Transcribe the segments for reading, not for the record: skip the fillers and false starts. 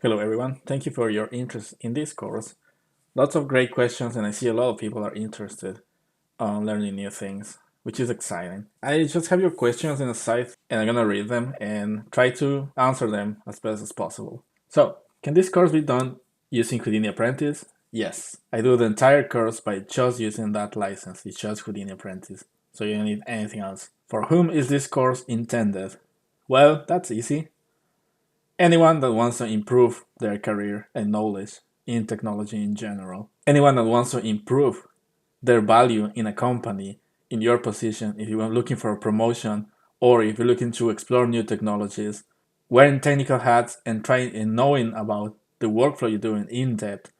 Hello everyone, thank you for your interest in this course. Lots of great questions and I see a lot of people are interested on learning new things, which is exciting. I just have your questions in a site and I'm gonna read them and try to answer them as best as possible. So, can this course be done using Houdini Apprentice? Yes, I do the entire course by just using that license. It's just Houdini Apprentice, so you don't need anything else. For whom is this course intended? Well, that's easy. Anyone that wants to improve their career and knowledge in technology in general. Anyone that wants to improve their value in a company, in your position, if you are looking for a promotion or if you're looking to explore new technologies, wearing technical hats and trying and knowing about the workflow you're doing in depth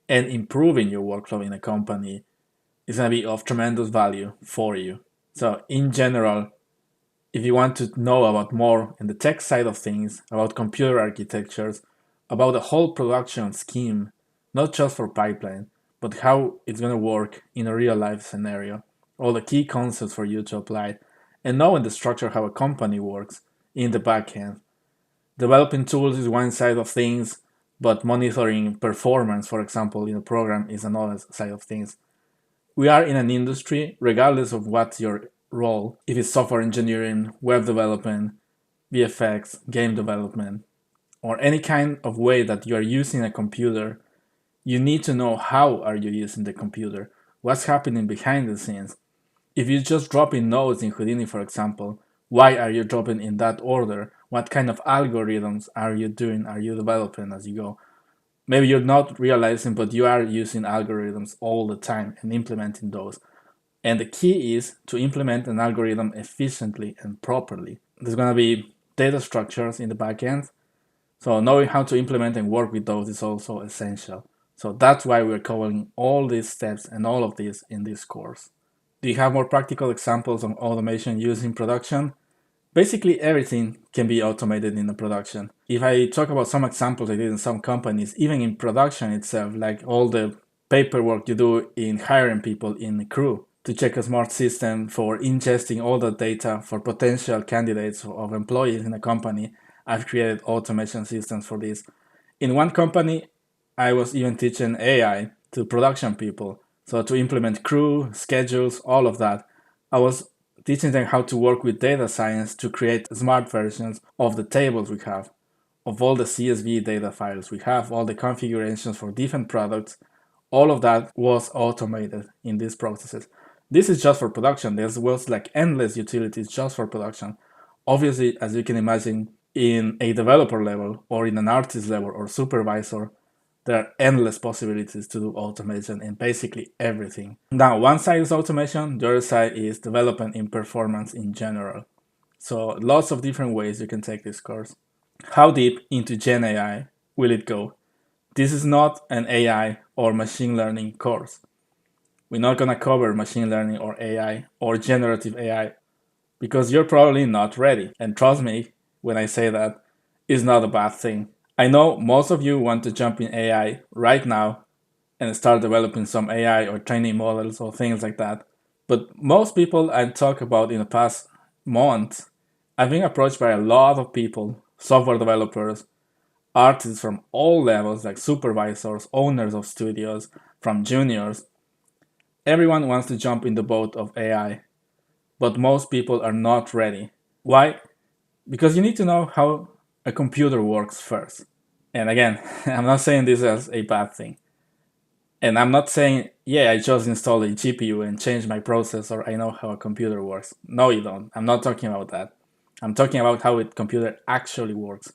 and improving your workflow in a company is going to be of tremendous value for you. So in general, if you want to know about more in the tech side of things, about computer architectures, about the whole production scheme, not just for pipeline, but how it's going to work in a real life scenario, all the key concepts for you to apply, and knowing the structure how a company works in the back end. Developing tools is one side of things, but monitoring performance, for example, in a program is another side of things. We are in an industry, regardless of what's your role, if it's software engineering, web development, VFX, game development, or any kind of way that you are using a computer, you need to know how are you using the computer, what's happening behind the scenes. If you just drop in nodes in Houdini, for example, why are you dropping in that order? What kind of algorithms are you doing, are you developing as you go? Maybe you're not realizing, but you are using algorithms all the time and implementing those. And the key is to implement an algorithm efficiently and properly. There's going to be data structures in the backend. So knowing how to implement and work with those is also essential. So that's why we're covering all these steps and all of this in this course. Do you have more practical examples of automation used in production? Basically everything can be automated in the production. If I talk about some examples I did in some companies, even in production itself, like all the paperwork you do in hiring people in the crew to check a smart system for ingesting all the data for potential candidates of employees in a company, I've created automation systems for this. In one company, I was even teaching AI to production people. So to implement crew, schedules, all of that. I was teaching them how to work with data science to create smart versions of the tables we have, of all the CSV data files we have, all the configurations for different products. All of that was automated in these processes. This is just for production. There was like endless utilities just for production. Obviously, as you can imagine, in a developer level or in an artist level or supervisor, there are endless possibilities to do automation in basically everything. Now, one side is automation, the other side is development in performance in general. So lots of different ways you can take this course. How deep into Gen AI will it go? This is not an AI or machine learning course. We're not going to cover machine learning or AI or generative AI because you're probably not ready. And trust me when I say that, it's not a bad thing. I know most of you want to jump in AI right now and start developing some AI or training models or things like that. But most people I talk about in the past months, I've been approached by a lot of people, software developers, artists from all levels, like supervisors, owners of studios, from juniors. Everyone wants to jump in the boat of AI, but most people are not ready. Why? Because you need to know how a computer works first. And again, I'm not saying this as a bad thing. And I'm not saying, yeah, I just installed a GPU and changed my processor, I know how a computer works. No, you don't. I'm not talking about that. I'm talking about how a computer actually works.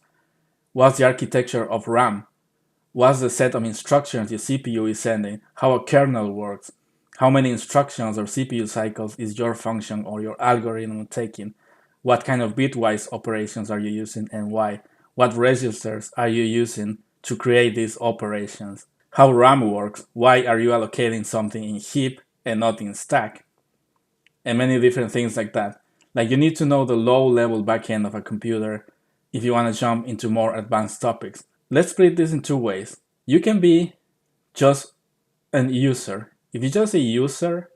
What's the architecture of RAM? What's the set of instructions your CPU is sending? How a kernel works? How many instructions or CPU cycles is your function or your algorithm taking? What kind of bitwise operations are you using and why? What registers are you using to create these operations? How RAM works? Why are you allocating something in heap and not in stack? And many different things like that. Like you need to know the low level backend of a computer if you want to jump into more advanced topics. Let's split this in two ways. You can be just an user. If you're just a user,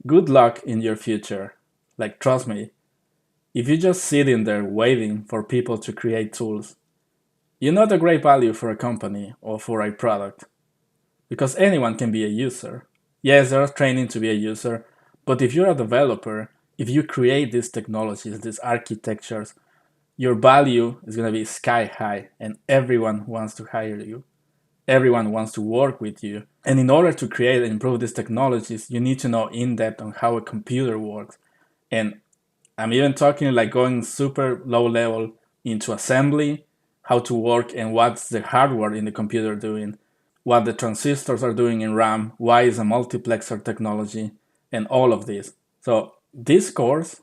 good luck in your future. Like, trust me, if you're just sitting there waiting for people to create tools, You're not a great value for a company or for a product because anyone can be a user. Yes, there's training to be a user, but if you're a developer, if you create these technologies, these architectures, your value is going to be sky high and everyone wants to hire you. Everyone wants to work with you. And in order to create and improve these technologies, you need to know in depth on how a computer works. And I'm even talking like going super low level into assembly, how to work and what's the hardware in the computer doing, what the transistors are doing in RAM, why is a multiplexer technology, and all of this. So this course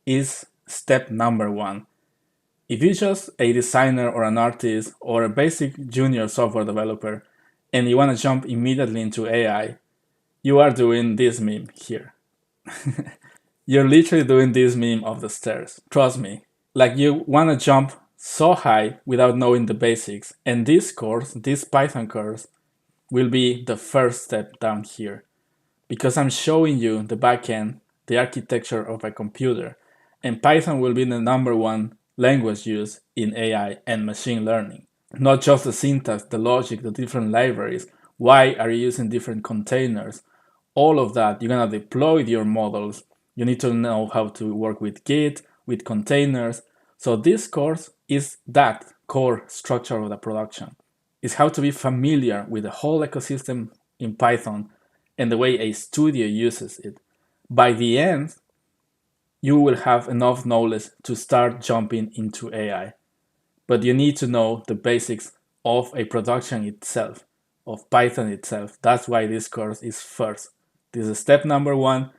is step number one. If you're just a designer or an artist or a basic junior software developer and you want to jump immediately into AI, you are doing this meme here. You're literally doing this meme of the stairs. Trust me. Like you want to jump so high without knowing the basics. And this course, this Python course, will be the first step down here. Because I'm showing you the backend, the architecture of a computer. And Python will be the number one language used in AI and machine learning. Not just the syntax, the logic, the different libraries. Why are you using different containers? All of that, you're gonna deploy your models. You need to know how to work with Git, with containers. So this course is that core structure of the production. Is how to be familiar with the whole ecosystem in Python and the way a studio uses it. By the end, you will have enough knowledge to start jumping into AI. But you need to know the basics of a production itself, of Python itself. That's why this course is first. This is step number one,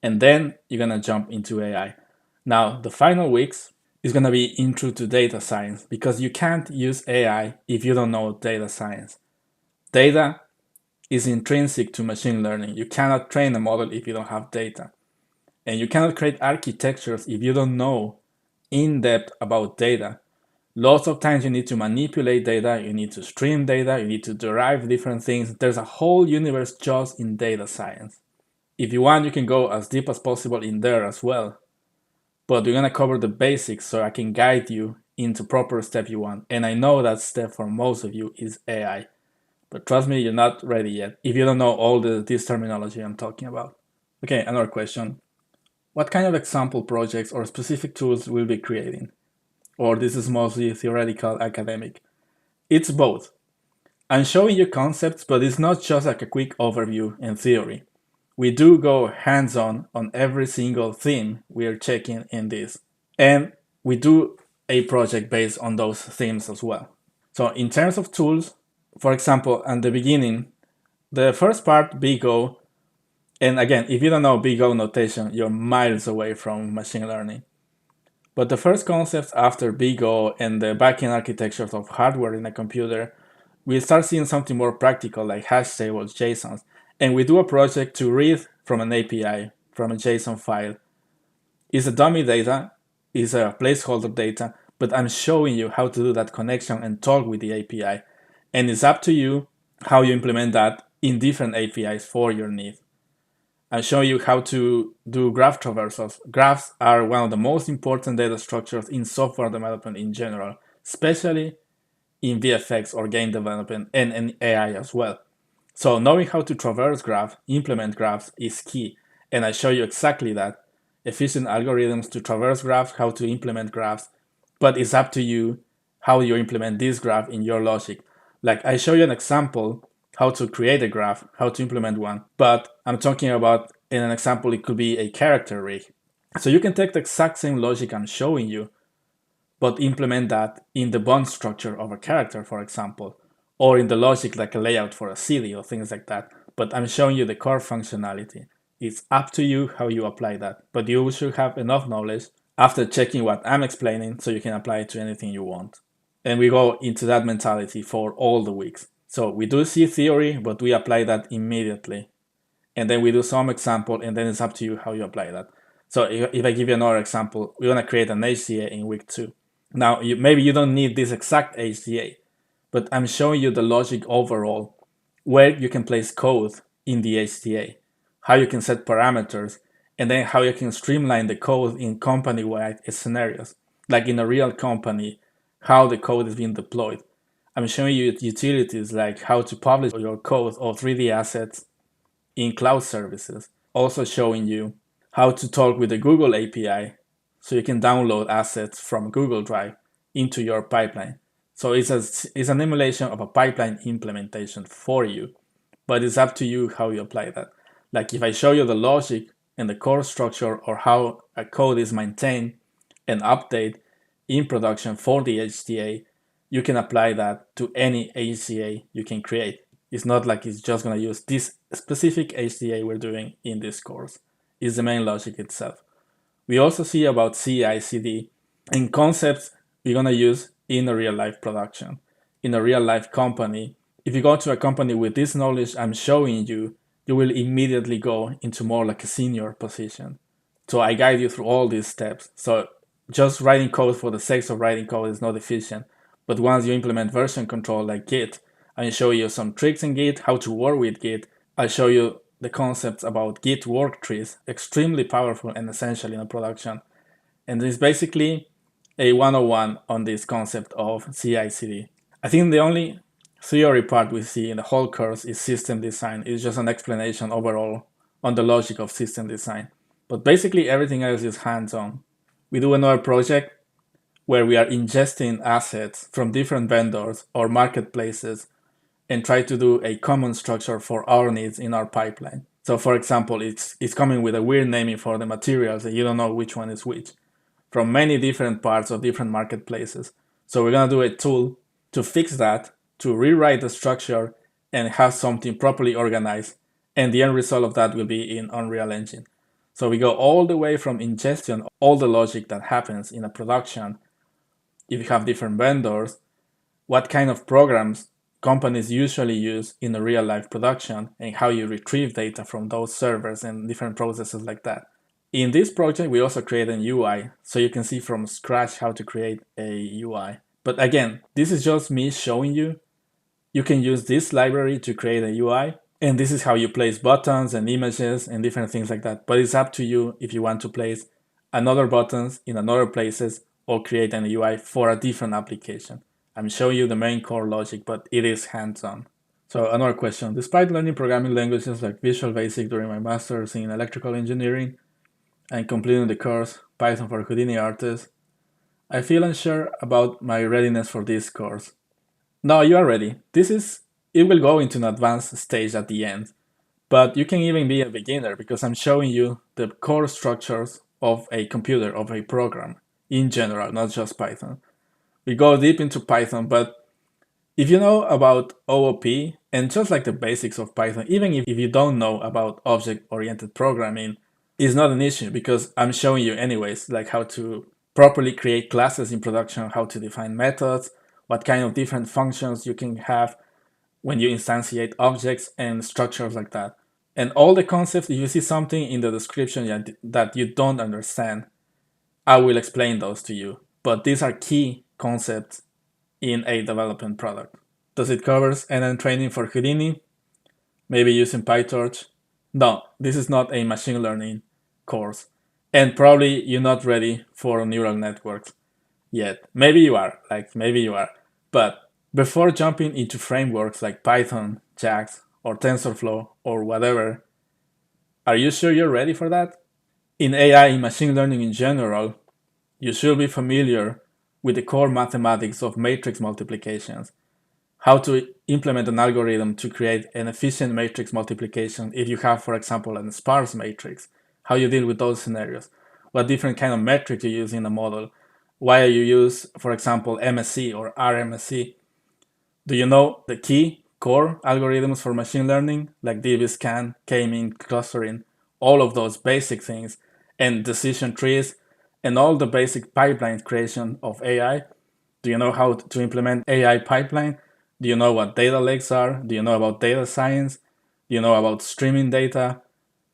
and then you're gonna jump into AI. Now, the final weeks is gonna be intro to data science because you can't use AI if you don't know data science. Data is intrinsic to machine learning. You cannot train a model if you don't have data. And you cannot create architectures if you don't know in depth about data. Lots of times you need to manipulate data, you need to stream data, you need to derive different things. There's a whole universe just in data science. If you want, you can go as deep as possible in there as well. But we're gonna cover the basics so I can guide you into proper step you want. And I know that step for most of you is AI. But trust me, you're not ready yet if you don't know all this terminology I'm talking about. Okay, another question. What kind of example projects or specific tools will be creating? Or this is mostly theoretical academic? It's both. I'm showing you concepts, but it's not just like a quick overview and theory. We do go hands-on on every single theme we are checking in this. And we do a project based on those themes as well. So in terms of tools, for example, at the beginning, the first part, big O, and again, if you don't know big O notation, you're miles away from machine learning. But the first concepts after big O and the backend architectures of hardware in a computer, we start seeing something more practical like hash tables, JSONs. And we do a project to read from an API, from a JSON file. It's a dummy data, it's a placeholder data, but I'm showing you how to do that connection and talk with the API. And it's up to you how you implement that in different APIs for your need. I'm showing you how to do graph traversals. Graphs are one of the most important data structures in software development in general, especially in VFX or game development and in AI as well. So knowing how to traverse graphs, implement graphs is key. And I show you exactly that. Efficient algorithms to traverse graphs, how to implement graphs, but it's up to you how you implement this graph in your logic. Like I show you an example how to create a graph, how to implement one, but I'm talking about in an example it could be a character rig. So you can take the exact same logic I'm showing you, but implement that in the bond structure of a character, for example, or in the logic like a layout for a city or things like that. But I'm showing you the core functionality. It's up to you how you apply that, but you should have enough knowledge after checking what I'm explaining so you can apply it to anything you want. And we go into that mentality for all the weeks. So we do see theory, but we apply that immediately. And then we do some example, and then it's up to you how you apply that. So if I give you another example, we want to create an HCA in week 2. Now, maybe you don't need this exact HCA, but I'm showing you the logic overall, where you can place code in the HCA, how you can set parameters, and then how you can streamline the code in company-wide scenarios, like in a real company, how the code is being deployed. I'm showing you utilities like how to publish your code or 3D assets in cloud services. Also showing you how to talk with the Google API so you can download assets from Google Drive into your pipeline. So it's an emulation of a pipeline implementation for you, but it's up to you how you apply that. Like if I show you the logic and the core structure or how a code is maintained and updated in production for the HTA, you can apply that to any HTA you can create. It's not like it's just going to use this specific HTA we're doing in this course. It's the main logic itself. We also see about CI/CD and concepts we're going to use in a real life production, in a real life company. If you go to a company with this knowledge I'm showing you, you will immediately go into more like a senior position. So I guide you through all these steps. So just writing code for the sake of writing code is not efficient. But once you implement version control like Git, I show you some tricks in Git, how to work with Git. I show you the concepts about Git work trees, extremely powerful and essential in a production. And it's basically a 101 on this concept of CI/CD. I think the only theory part we see in the whole course is system design. It's just an explanation overall on the logic of system design. But basically everything else is hands-on. We do another project where we are ingesting assets from different vendors or marketplaces and try to do a common structure for our needs in our pipeline. So for example, it's coming with a weird naming for the materials and you don't know which one is which from many different parts of different marketplaces. So we're gonna do a tool to fix that, to rewrite the structure and have something properly organized. And the end result of that will be in Unreal Engine. So we go all the way from ingestion, all the logic that happens in a production. If you have different vendors, what kind of programs companies usually use in a real life production and how you retrieve data from those servers and different processes like that. In this project, we also create an UI, so you can see from scratch how to create a UI. But again, this is just me showing you. You can use this library to create a UI, and this is how you place buttons and images and different things like that. But it's up to you if you want to place another buttons in another places or create an UI for a different application. I'm showing you the main core logic, but it is hands-on. So another question, despite learning programming languages like Visual Basic during my master's in electrical engineering, and completing the course Python for Houdini Artists, I feel unsure about my readiness for this course. No, you are ready. It will go into an advanced stage at the end, but you can even be a beginner because I'm showing you the core structures of a computer, of a program in general, not just Python. We go deep into Python, but if you know about OOP and just like the basics of Python, even if you don't know about object-oriented programming, is not an issue because I'm showing you anyways, like how to properly create classes in production, how to define methods, what kind of different functions you can have when you instantiate objects and structures like that. And all the concepts, if you see something in the description that you don't understand, I will explain those to you. But these are key concepts in a development product. Does it cover NN training for Houdini? Maybe using PyTorch? No, this is not a machine learning course. And probably you're not ready for neural networks yet. Maybe you are, maybe you are. But before jumping into frameworks like Python, JAX, or TensorFlow, or whatever, are you sure you're ready for that? In AI and machine learning in general, you should be familiar with the core mathematics of matrix multiplications, how to implement an algorithm to create an efficient matrix multiplication if you have, for example, a sparse matrix, how you deal with those scenarios, what different kind of metrics you use in a model, why you use, for example, MSE or RMSE. Do you know the key core algorithms for machine learning, like DBSCAN, K-mean, clustering, all of those basic things, and decision trees, and all the basic pipeline creation of AI? Do you know how to implement AI pipeline? Do you know what data lakes are? Do you know about data science? Do you know about streaming data?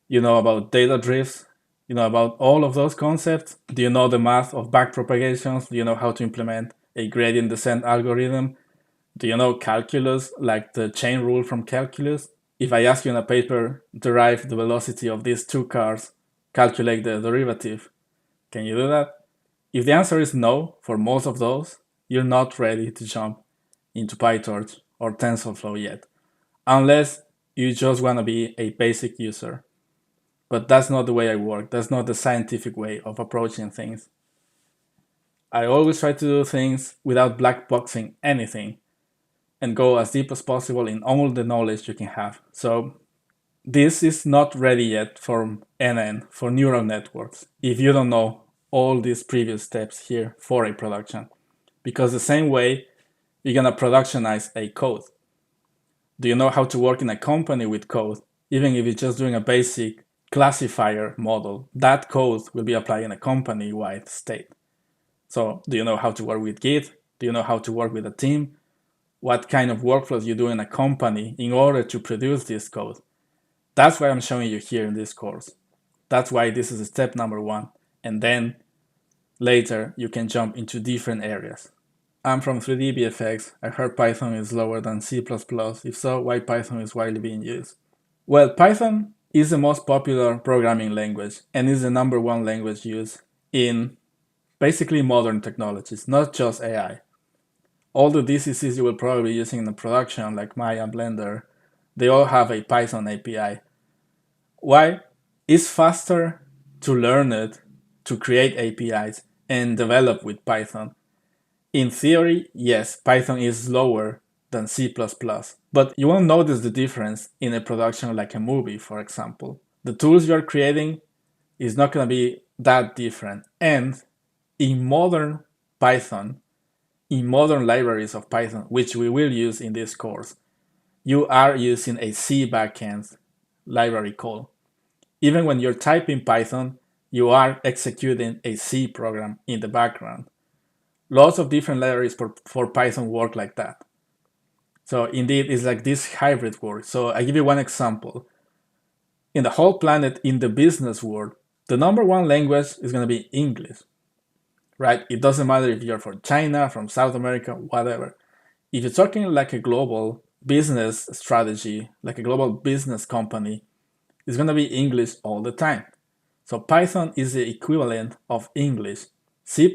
You know about data drifts? You know about all of those concepts? Do you know the math of backpropagations? Do you know how to implement a gradient descent algorithm? Do you know calculus, like the chain rule from calculus? If I ask you in a paper, derive the velocity of these two cars, calculate the derivative, can you do that? If the answer is no for most of those, you're not ready to jump into PyTorch or TensorFlow yet, unless you just want to be a basic user. But that's not the way I work. That's not the scientific way of approaching things. I always try to do things without black boxing anything and go as deep as possible in all the knowledge you can have. So this is not ready yet for NN, for neural networks, if you don't know all these previous steps here for a production. Because the same way you're gonna productionize a code. Do you know how to work in a company with code? Even if you're just doing a basic classifier model, that code will be applied in a company-wide state. So do you know how to work with Git? Do you know how to work with a team? What kind of workflows you do in a company in order to produce this code? That's what I'm showing you here in this course. That's why this is step number 1. And then later you can jump into different areas. I'm from 3D VFX. I heard Python is lower than C++. If so, why Python is widely being used? Well, Python is the most popular programming language and is the number 1 language used in basically modern technologies, not just AI. All the DCCs you will probably be using in the production, like Maya, Blender, they all have a Python API. Why? It's faster to learn it, to create APIs, and develop with Python. In theory, yes, Python is slower than C++, but you won't notice the difference in a production like a movie, for example. The tools you're creating is not going to be that different. And in modern Python, in modern libraries of Python, which we will use in this course, you are using a C backend library call. Even when you're typing Python, you are executing a C program in the background. Lots of different libraries for Python work like that. So indeed, it's like this hybrid work. So I give you one example. In the whole planet, in the business world, the number 1 language is going to be English, right? It doesn't matter if you're from China, from South America, whatever. If you're talking like a global business strategy, like a global business company, it's going to be English all the time. So Python is the equivalent of English. C++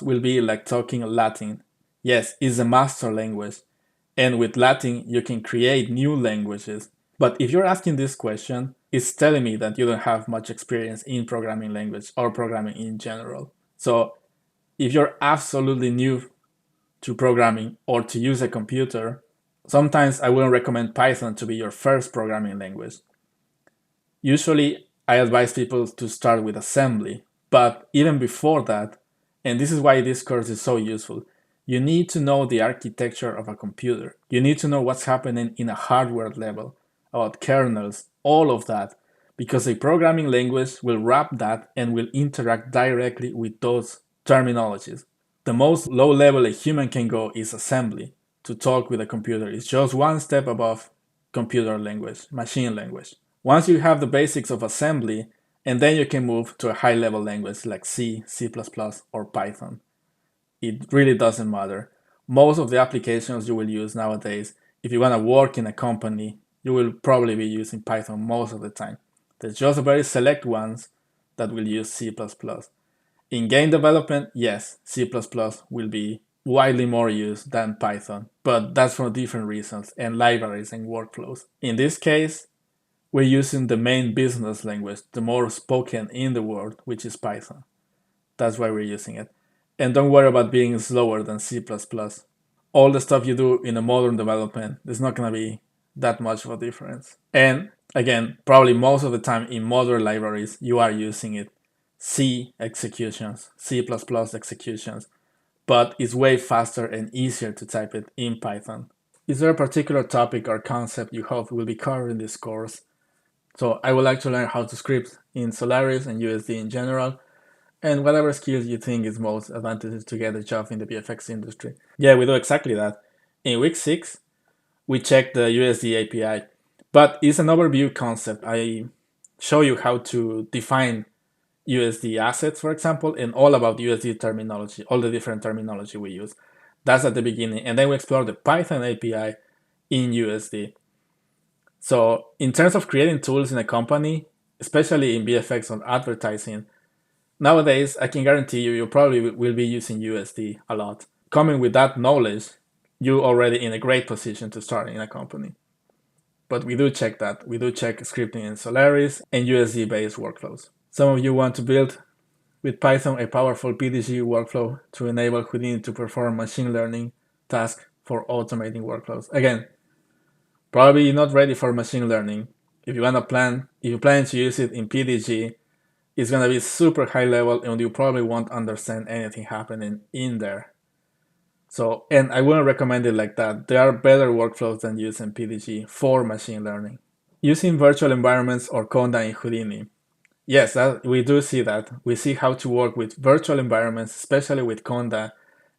will be like talking Latin. Yes, it's a master language. And with Latin, you can create new languages. But if you're asking this question, it's telling me that you don't have much experience in programming language or programming in general. So if you're absolutely new to programming or to use a computer, sometimes I wouldn't recommend Python to be your first programming language. Usually, I advise people to start with assembly, but even before that, and this is why this course is so useful, you need to know the architecture of a computer. You need to know what's happening in a hardware level, about kernels, all of that, because a programming language will wrap that and will interact directly with those terminologies. The most low level a human can go is assembly. To talk with a computer is just one step above computer language, machine language. Once you have the basics of assembly, and then you can move to a high level language like C, C++, or Python. It really doesn't matter. Most of the applications you will use nowadays, if you want to work in a company, you will probably be using Python most of the time. There's just very select ones that will use C++. In game development, yes, C++ will be widely more used than Python, but that's for different reasons and libraries and workflows. In this case, we're using the main business language, the more spoken in the world, which is Python. That's why we're using it. And don't worry about being slower than C++. All the stuff you do in a modern development is not going to be that much of a difference. And again, probably most of the time in modern libraries, you are using it. C executions, C++ executions, but it's way faster and easier to type it in Python. Is there a particular topic or concept you hope will be covered in this course? So I would like to learn how to script in Solaris and USD in general, and whatever skills you think is most advantageous to get a job in the VFX industry. Yeah, we do exactly that. In week 6, we check the USD API, but it's an overview concept. I show you how to define USD assets, for example, and all about USD terminology, all the different terminology we use. That's at the beginning. And then we explore the Python API in USD. So in terms of creating tools in a company, especially in VFX or advertising, nowadays I can guarantee you probably will be using USD a lot. Coming with that knowledge, you're already in a great position to start in a company. But we do check that. We do check scripting in Solaris and USD-based workflows. Some of you want to build with Python a powerful PDG workflow to enable Houdini to perform machine learning tasks for automating workflows. Again, probably you're not ready for machine learning. If you plan to use it in PDG, it's gonna be super high level and you probably won't understand anything happening in there. So, and I wouldn't recommend it like that. There are better workflows than using PDG for machine learning. Using virtual environments or Conda in Houdini. Yes, we do see that. We see how to work with virtual environments, especially with Conda,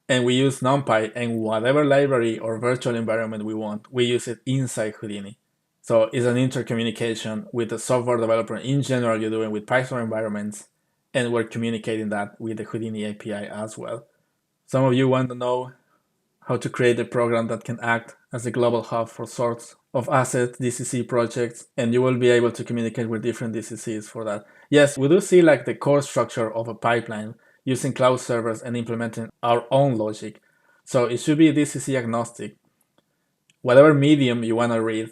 and we use NumPy and whatever library or virtual environment we want, we use it inside Houdini. So it's an intercommunication with the software developer in general you're doing with Python environments, and we're communicating that with the Houdini API as well. Some of you want to know how to create a program that can act as a global hub for sorts of asset DCC projects, and you will be able to communicate with different DCCs for that. Yes, we do see like the core structure of a pipeline using cloud servers and implementing our own logic. So it should be DCC agnostic. Whatever medium you want to read,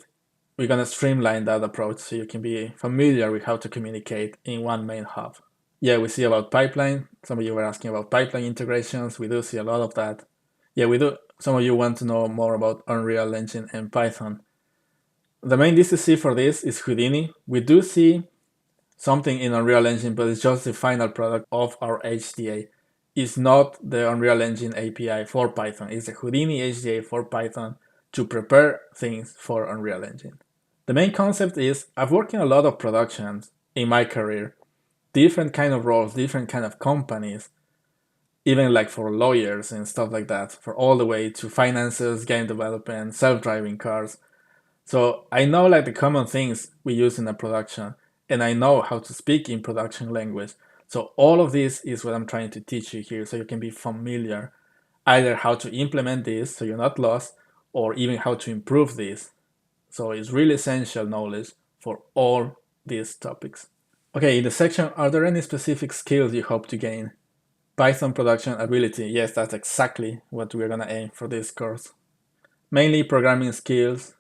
we're going to streamline that approach so you can be familiar with how to communicate in one main hub. Yeah, we see about pipeline. Some of you were asking about pipeline integrations. We do see a lot of that. Yeah, we do. Some of you want to know more about Unreal Engine and Python. The main DCC for this is Houdini. We do see something in Unreal Engine, but it's just the final product of our HDA. It's not the Unreal Engine API for Python. It's the Houdini HDA for Python to prepare things for Unreal Engine. The main concept is I've worked in a lot of productions in my career, different kind of roles, different kind of companies, even like for lawyers and stuff like that, for all the way to finances, game development, self-driving cars. So I know like the common things we use in a production, and I know how to speak in production language. So all of this is what I'm trying to teach you here, so you can be familiar either how to implement this so you're not lost, or even how to improve this. So it's really essential knowledge for all these topics. Okay, in the section, are there any specific skills you hope to gain? Python production ability, yes, that's exactly what we're gonna aim for this course. Mainly programming skills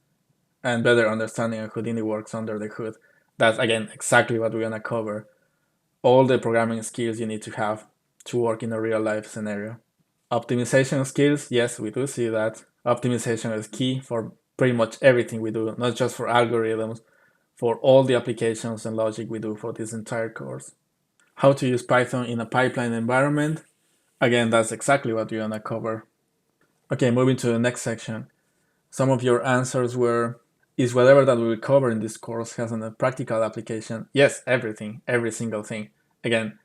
and better understanding of Houdini works under the hood. That's again exactly what we're gonna cover. All the programming skills you need to have to work in a real life scenario. Optimization skills, yes, we do see that. Optimization is key for pretty much everything we do, not just for algorithms, for all the applications and logic we do for this entire course. How to use Python in a pipeline environment. Again, that's exactly what we're gonna cover. Okay, moving to the next section. Some of your answers were, is whatever that we will cover in this course has a practical application? Yes, everything, every single thing. Again,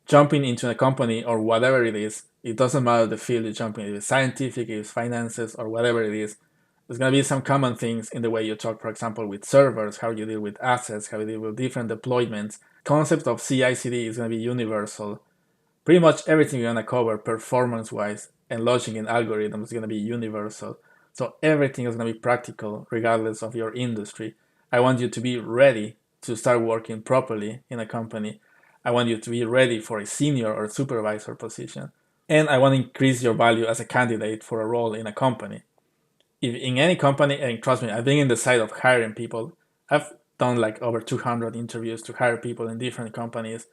jumping into a company or whatever it is, it doesn't matter the field you jump in, if it's scientific, if it's finances, or whatever it is, there's going to be some common things in the way you talk, for example, with servers, how you deal with assets, how you deal with different deployments. Concept of CI/CD is going to be universal. Pretty much everything you're going to cover performance-wise and logic and algorithms is going to be universal. So everything is going to be practical regardless of your industry. I want you to be ready to start working properly in a company. I want you to be ready for a senior or supervisor position. And I want to increase your value as a candidate for a role in a company. If in any company, and trust me, I've been in the side of hiring people. I've done like over 200 interviews to hire people in different companies.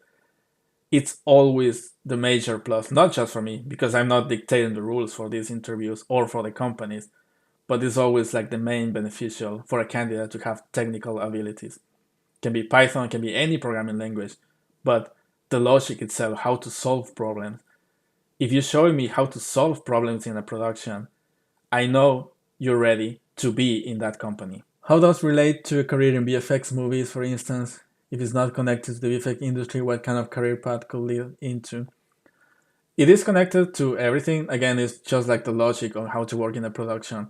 It's always the major plus, not just for me, because I'm not dictating the rules for these interviews or for the companies, but it's always like the main beneficial for a candidate to have technical abilities. Can be Python, can be any programming language, but the logic itself, how to solve problems. If you're showing me how to solve problems in a production, I know you're ready to be in that company. How does relate to a career in VFX movies, for instance? If it's not connected to the VFX industry, what kind of career path could lead into? It is connected to everything. Again, it's just like the logic on how to work in a production.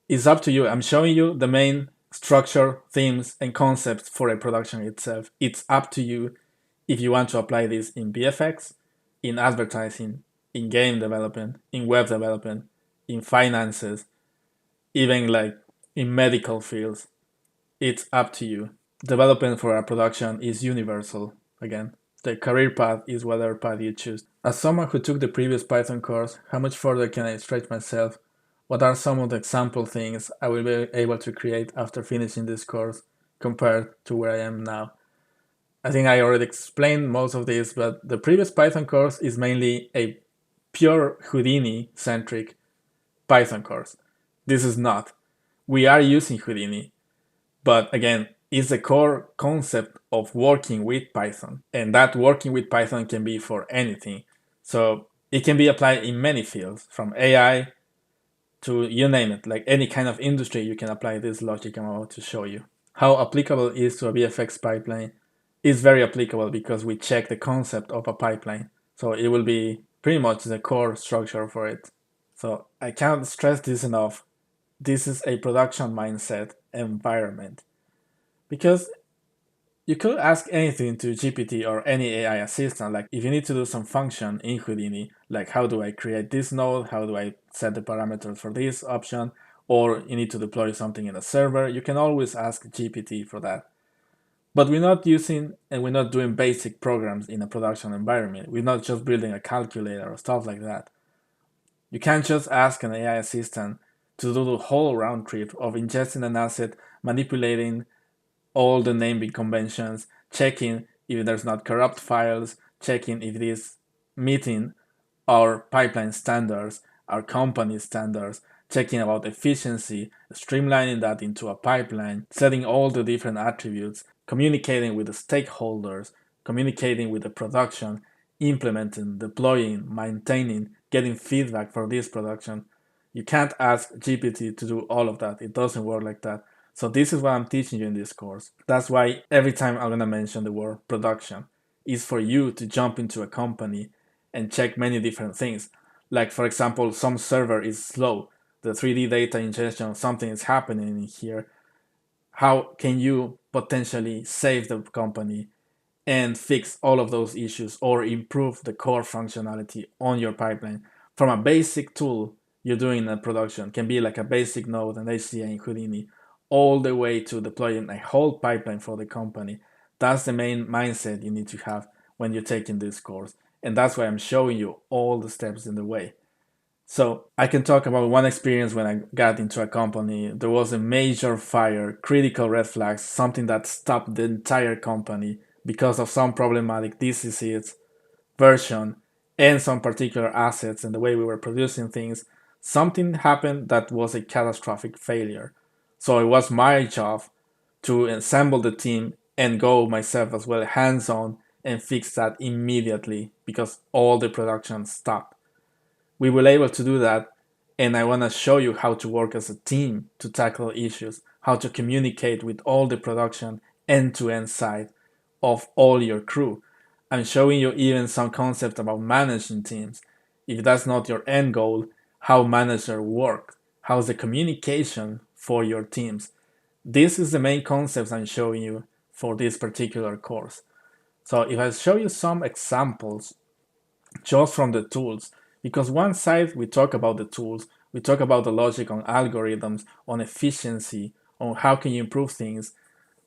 It's up to you. I'm showing you the main structure, themes, and concepts for a production itself. It's up to you if you want to apply this in VFX, in advertising, in game development, in web development, in finances, even like in medical fields. It's up to you. Development for a production is universal. Again, the career path is whatever path you choose. As someone who took the previous Python course, how much further can I stretch myself what are some of the example things I will be able to create after finishing this course compared to where I am now. I think I already explained most of this, but the previous Python course is mainly a pure Houdini centric Python course. This is not. We are using Houdini, but again, it's the core concept of working with Python. And that working with Python can be for anything. So it can be applied in many fields, from AI to you name it, like any kind of industry, you can apply this logic I'm about to show you. How applicable it is to a VFX pipeline is very applicable because we check the concept of a pipeline. So it will be pretty much the core structure for it. So I can't stress this enough. This is a production mindset environment because you could ask anything to GPT or any AI assistant, like if you need to do some function in Houdini, like how do I create this node, how do I set the parameters for this option, or you need to deploy something in a server, you can always ask GPT for that. But we're not using and we're not doing basic programs in a production environment. We're not just building a calculator or stuff like that. You can't just ask an AI assistant to do the whole round trip of ingesting an asset, manipulating all the naming conventions, checking if there's not corrupt files, checking if it is meeting our pipeline standards, our company standards, checking about efficiency, streamlining that into a pipeline, setting all the different attributes, communicating with the stakeholders, communicating with the production, implementing, deploying, maintaining, getting feedback for this production. You can't ask GPT to do all of that. It doesn't work like that. So this is what I'm teaching you in this course. That's why every time I'm gonna mention the word production is for you to jump into a company and check many different things. Like for example, some server is slow, the 3D data ingestion, something is happening in here. How can you potentially save the company and fix all of those issues or improve the core functionality on your pipeline from a basic tool you're doing in a production, can be like a basic node and HCI in Houdini, all the way to deploying a whole pipeline for the company. That's the main mindset you need to have when you're taking this course. And that's why I'm showing you all the steps in the way. So I can talk about one experience when I got into a company. There was a major fire, critical red flags, something that stopped the entire company because of some problematic DCCs version and some particular assets and the way we were producing things. Something happened that was a catastrophic failure. So it was my job to assemble the team and go myself as well hands on and fix that immediately because all the production stopped. We were able to do that, and I want to show you how to work as a team to tackle issues, how to communicate with all the production end-to-end side of all your crew. I'm showing you even some concept about managing teams. If that's not your end goal, how manager work, how's the communication for your teams. This is the main concepts I'm showing you for this particular course. So if I show you some examples just from the tools, because one side we talk about the tools, we talk about the logic on algorithms, on efficiency, on how can you improve things,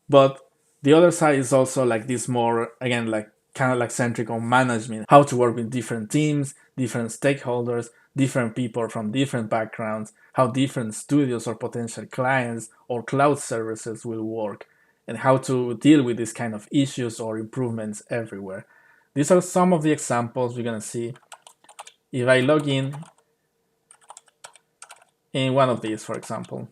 but the other side is also like this more, again, like kind of like centric on management, how to work with different teams, different stakeholders, different people from different backgrounds, how different studios or potential clients or cloud services will work, and how to deal with these kind of issues or improvements everywhere. These are some of the examples we're going to see. If I log in one of these, for example,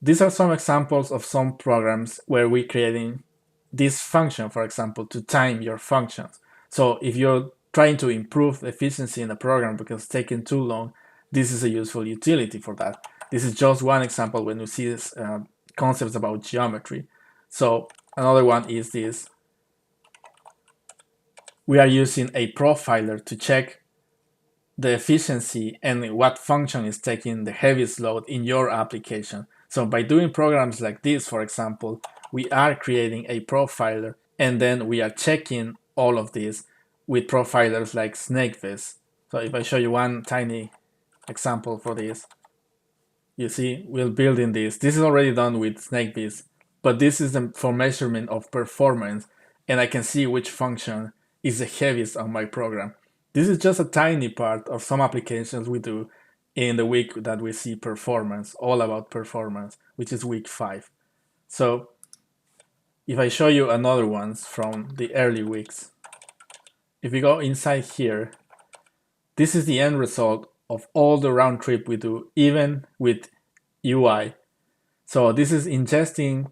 these are some examples of some programs where we're creating this function, for example, to time your functions. So if you're trying to improve efficiency in a program because it's taking too long, this is a useful utility for that. This is just one example when we see this, concepts about geometry. So another one is this. We are using a profiler to check the efficiency and what function is taking the heaviest load in your application. So by doing programs like this, for example, we are creating a profiler and then we are checking all of this with profilers like SnakeVis. So if I show you one tiny example for this, you see, we're building this. This is already done with SnakeVis, but this is for measurement of performance, and I can see which function is the heaviest on my program. This is just a tiny part of some applications we do in the week that we see performance, all about performance, which is week 5. So if I show you another ones from the early weeks, if we go inside here, this is the end result of all the round trip we do, even with UI. So this is ingesting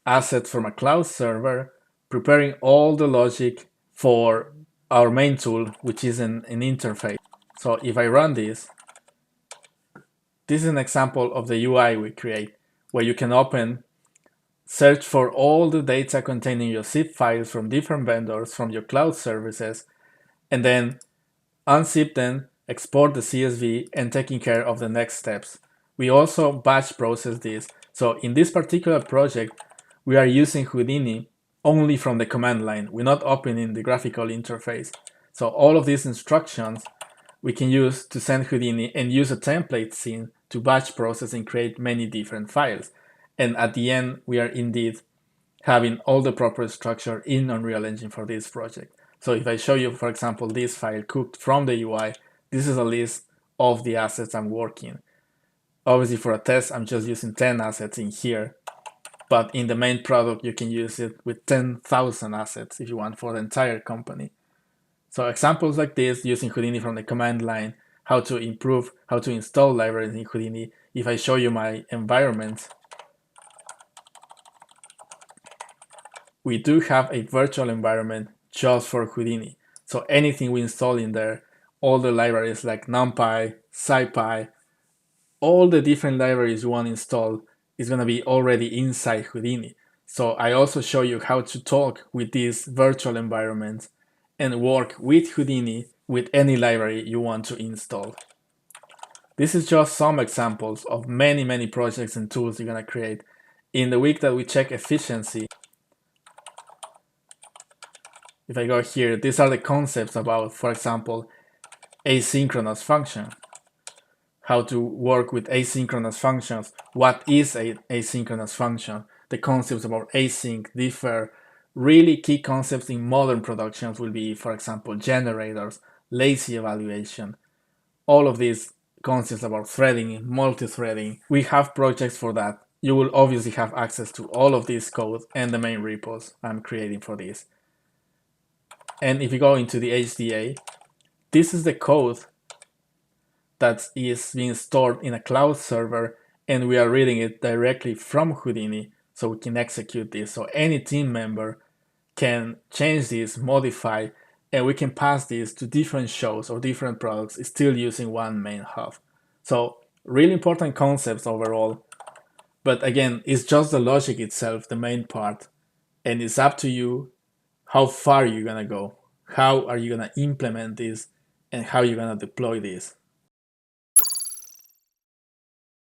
assets from a cloud server, preparing all the logic for our main tool, which is an interface. So if I run this is an example of the UI we create, where you can open, search for all the data containing your zip files from different vendors, from your cloud services, and then unzip them, export the CSV, and taking care of the next steps. We also batch process this. So in this particular project, we are using Houdini only from the command line. We're not opening the graphical interface. So all of these instructions we can use to send Houdini and use a template scene to batch process and create many different files. And at the end, we are indeed having all the proper structure in Unreal Engine for this project. So if I show you, for example, this file cooked from the UI, this is a list of the assets I'm working. Obviously for a test, I'm just using 10 assets in here, but in the main product, you can use it with 10,000 assets if you want for the entire company. So examples like this, using Houdini from the command line, how to improve, how to install libraries in Houdini. If I show you my environment, we do have a virtual environment just for Houdini. So anything we install in there, all the libraries like NumPy, SciPy, all the different libraries you want to install is going to be already inside Houdini. So I also show you how to talk with these virtual environments and work with Houdini with any library you want to install. This is just some examples of many, many projects and tools you're going to create. In the week that we check efficiency, if I go here, these are the concepts about, for example, asynchronous function, how to work with asynchronous functions, what is a asynchronous function, the concepts about async, defer. Really key concepts in modern productions will be, for example, generators, lazy evaluation, all of these concepts about threading, multi-threading. We have projects for that. You will obviously have access to all of this code and the main repos I'm creating for this. And if you go into the HDA, this is the code that is being stored in a cloud server, and we are reading it directly from Houdini, so we can execute this. So any team member can change this, modify, and we can pass this to different shows or different products, still using one main hub. So really important concepts overall. But again, it's just the logic itself, the main part, and it's up to you how far you're gonna go. How are you gonna implement this, and how you're gonna deploy this?